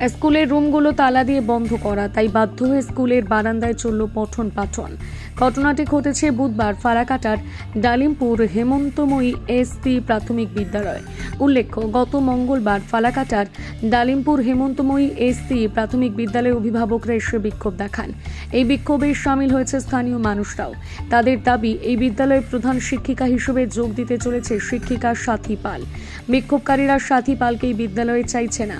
স্কুলের রুমগুলো তালা দিয়ে বন্ধ করা, তাই বাধ্য হয়ে স্কুলের বারান্দায় চলল পঠন পাঠন। ঘটনাটি ঘটেছে বুধবার ফালাকাটার ডালিমপুর হেমন্তময়ী এসপি প্রাথমিক বিদ্যালয়। উল্লেখ্য, গত মঙ্গলবার ফালাকাটার ডালিমপুর হেমন্তময়ী এসপি প্রাথমিক বিদ্যালয়ে অভিভাবকরা এসে বিক্ষোভ দেখান। এই বিক্ষোভে সামিল হয়েছে স্থানীয় মানুষরাও। তাদের দাবি, এই বিদ্যালয়ের প্রধান শিক্ষিকা হিসেবে যোগ দিতে চলেছে শিক্ষিকা সাথী পাল। বিক্ষোভকারীরা সাথী পালকে এই বিদ্যালয়ে চাইছে না।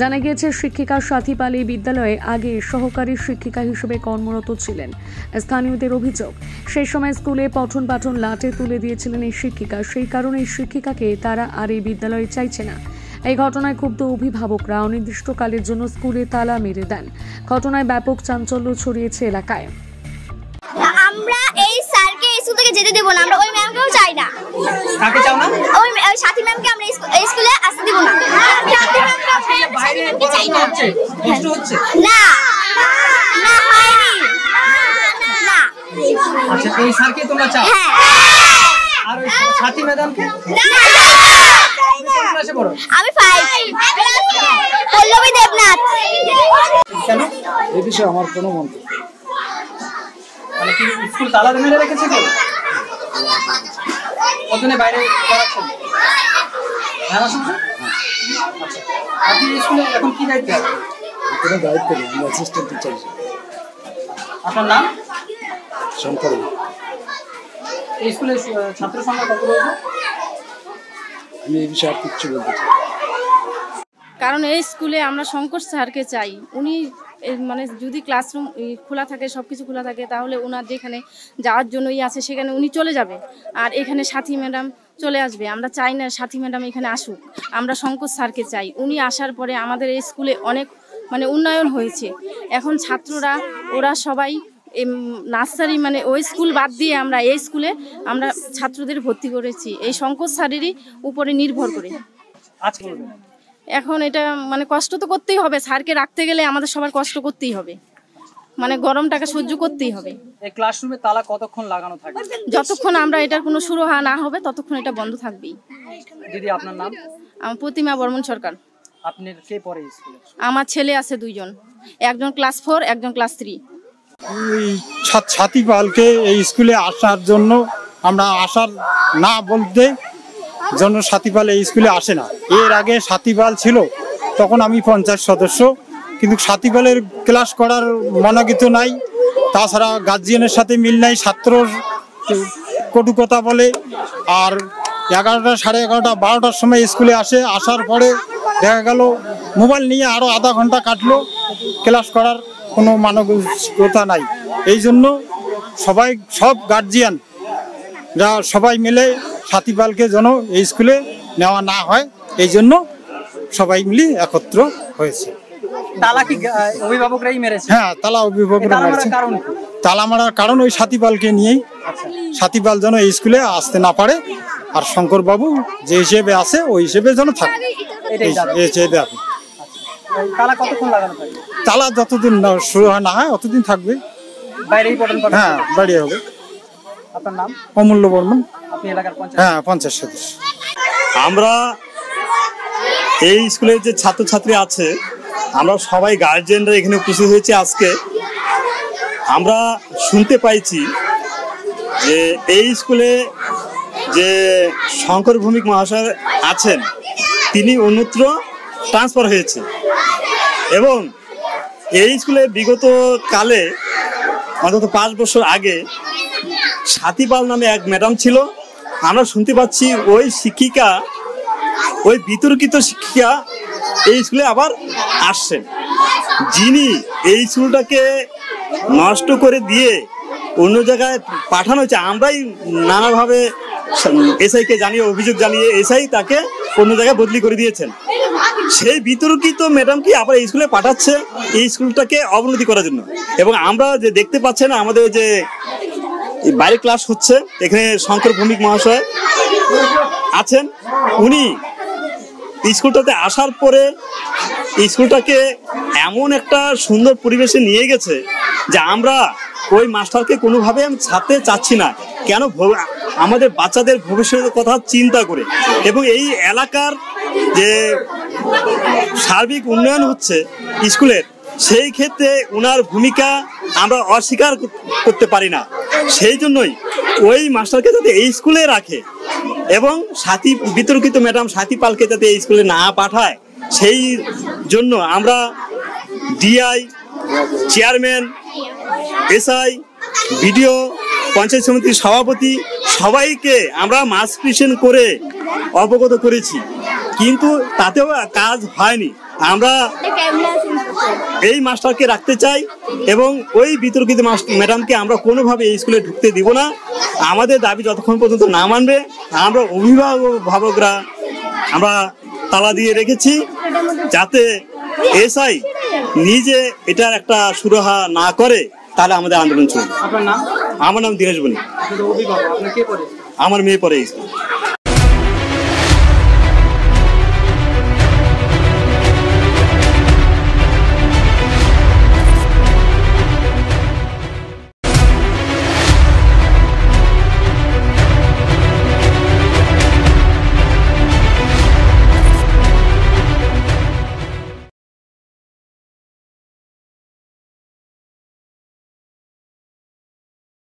জানা গিয়েছে, শিক্ষিকা সাথী পাল এই বিদ্যালয়ে আগে সহকারী শিক্ষিকা হিসেবে কর্মরত ছিলেন। স্থানীয়দের অভিযোগ, সেই সময় স্কুলে পঠন পাঠন লাটে তুলে দিয়েছিলেন এই শিক্ষিকা। সেই কারণে এই শিক্ষিকাকে তারা আর এই বিদ্যালয়ে চাইছে না। এই ঘটনায় ক্ষুব্ধ অভিভাবকরা অনির্দিষ্টকালের জন্য স্কুলে তালা মেরে দেন। ঘটনায় ব্যাপক চাঞ্চল্য ছড়িয়েছে এলাকায়। আমরা এই স্যারকে স্কুল থেকে যেতে দেব না, আমরা ওই ম্যামকেও চাই না। কাকে চাও না? ওই সাথী ম্যামকে আমরা এই স্কুলে আসতে দেব না। বাইরে চাই না। কষ্ট হচ্ছে না, না হয়নি না। আচ্ছা, এই স্যারকে তোমরা চাও? হ্যাঁ। আর ওই সাথী ম্যাডামকে? ক্লাসে পড়ো? আমি 5 পল্লবী দেবনাথ। কেন? এই বিষয়ে আমার কোনো মন্তব্য। মানে কি স্কুল তালা মেরে রেখেছে কেউ? ওখানে বাইরে পড়াচ্ছেন? হ্যাঁ, আচ্ছা, আপনি স্কুলে এখন কি দায়িত্বে আছেন? কোনো দায়িত্ব নেই, আমি অ্যাসিস্ট্যান্ট টিচার হিসেবে। আপনার নাম? শঙ্কর। এই স্কুলে ছাত্র সংখ্যা কত রয়েছে? আমি এই বিষয়ে আর কিচ্ছু বলতে চাই। কারণ এই স্কুলে আমরা শঙ্কর স্যারকে চাই। উনি মানে যদি ক্লাসরুম খোলা থাকে, সব কিছু খোলা থাকে, তাহলে ওনার যেখানে যাওয়ার জন্যই আছে সেখানে উনি চলে যাবে, আর এখানে সাথী ম্যাডাম চলে আসবে। আমরা চাই না সাথী ম্যাডাম এখানে আসুক, আমরা শঙ্কর স্যারকে চাই। উনি আসার পরে আমাদের এই স্কুলে অনেক মানে উন্নয়ন হয়েছে। এখন ছাত্ররা ওরা সবাই নার্সারি মানে ওই স্কুল বাদ দিয়ে আমরা এই স্কুলে আমরা ছাত্রদের ভর্তি করেছি এই শঙ্কর স্যারেরই উপরে নির্ভর করে। এখন এটা মানে কষ্ট তো করতেই হবে, স্যারকে রাখতে গেলে আমাদের সবার কষ্ট করতেই হবে, মানে গরমটাকে সহ্য করতেই হবে। এই ক্লাসরুমে তালা কতক্ষণ লাগানো থাকে? যতক্ষণ আমরা এটার কোনো শুরু না হবে ততক্ষণ এটা বন্ধ থাকবেই। দিদি, আপনার নাম? আমার প্রতিমা বর্মন সরকার। আপনার কে পড়ে স্কুলে? আমার ছেলে আছে 2 জন, একজন ক্লাস 4, একজন ক্লাস 3। সাথী পালকে এই স্কুলে আসার জন্য আমরা আসার না বলতে জন্য সাথী পাল এই স্কুলে আসে না। এর আগে সাথী পাল ছিল, তখন আমি পঞ্চায়েত সদস্য, কিন্তু সাথী পালের ক্লাস করার মনোনীত নাই। তাছাড়া গার্জিয়ানের সাথে মিল নাই, ছাত্রর কটু কথা বলে। আর 11টা, 11:30, 12টার সময় স্কুলে আসে। আসার পরে দেখা গেল মোবাইল নিয়ে আরও আধা ঘন্টা কাটলো, ক্লাস করার কোনো মানবিকতা নাই। এই জন্য সব গার্জিয়ান যা সবাই মিলে সাথী পালকে যেন এই স্কুলে নেওয়া না হয়, এই জন্য সবাই মিলে একত্র হয়েছে। তালা কি অভিভাবকরাই মেরেছে? হ্যাঁ, তালা অভিভাবকরা মেরেছে। তালা মারার কারণ ওই সাথী পালকে নিয়েই। সাথী পাল যেন এই স্কুলে আসতে না পারে, আর শঙ্কর বাবু যে হিসেবে আছে ওই হিসেবে যেন থাকে। তালা কতক্ষণ লাগানো থাকে? তালা যতদিন শুরু হয় না হয় অতদিন থাকবে। বাইরেই পঠন পাঠন? হ্যাঁ, বাইরে হবে। আপনার নাম? অমূল্য বর্মন। আপনি এলাকার পঞ্চায়েত? হ্যাঁ, পঞ্চায়েত সদস্য। আমরা এই স্কুলের যে ছাত্রছাত্রী আছে, আমরা সবাই গার্জিয়ানরা এখানে উপস্থিত হয়েছি আজকে। আমরা শুনতে পাইছি যে এই স্কুলে যে শঙ্কর ভৌমিক মহাশয় আছেন, তিনি অন্যত্র ট্রান্সফার হয়েছে, এবং এই স্কুলে বিগত কালে অন্তত 5 বছর আগে সাথী পাল নামে এক ম্যাডাম ছিল। আমরা শুনতে পাচ্ছি ওই শিক্ষিকা, ওই বিতর্কিত শিক্ষিকা এই স্কুলে আবার আসছেন, যিনি এই স্কুলটাকে নষ্ট করে দিয়ে অন্য জায়গায় পাঠানো হয়েছে। আমরাই নানাভাবে এসআইকে জানিয়ে, অভিযোগ জানিয়ে এসআই তাকে অন্য জায়গায় বদলি করে দিয়েছেন। সেই বিতর্কিত ম্যাডামকে আবার এই স্কুলে পাঠাচ্ছে এই স্কুলটাকে অবনতি করার জন্য। এবং আমরা যে দেখতে পাচ্ছেন আমাদের যে বাইরে ক্লাস হচ্ছে, এখানে শঙ্কর ভৌমিক মহাশয় আছেন, উনি স্কুলটাতে আসার পরে স্কুলটাকে এমন একটা সুন্দর পরিবেশে নিয়ে গেছে যে আমরা ওই মাস্টারকে কোনোভাবে ছাড়তে চাচ্ছি না। কেন? আমাদের বাচ্চাদের ভবিষ্যতের কথা চিন্তা করে, এবং এই এলাকার যে সার্বিক উন্নয়ন হচ্ছে স্কুলের, সেই ক্ষেত্রে ওনার ভূমিকা আমরা অস্বীকার করতে পারি না। সেই জন্যই ওই মাস্টারকে যাতে এই স্কুলে রাখে এবং সাথী বিতর্কিত ম্যাডাম সাথী পালকে যাতে এই স্কুলে না পাঠায়, সেই জন্য আমরা DI, chairman, SI, BDO, panchayat সমিতির সভাপতি সবাইকে আমরা মাস প্রেজেন্ট করে অবগত করেছি, কিন্তু তাতেও কাজ হয়নি। আমরা এই মাস্টারকে রাখতে চাই এবং ওই বিতর্কিত ম্যাডামকে আমরা কোনোভাবে এই স্কুলে ঢুকতে দিব না। আমাদের দাবি যতক্ষণ পর্যন্ত না মানবে, আমরা অভিভাবকরা আমরা তালা দিয়ে রেখেছি, যাতে এসআই নিজে এটার একটা সুরাহা না করে, তাহলে আমাদের আন্দোলন চলবে। আপনার নাম? আমার নাম দীনেশ বণিক। আপনার অভিভাবক, আপনার কে পড়ে? আমার মেয়ে পড়ে স্কুল।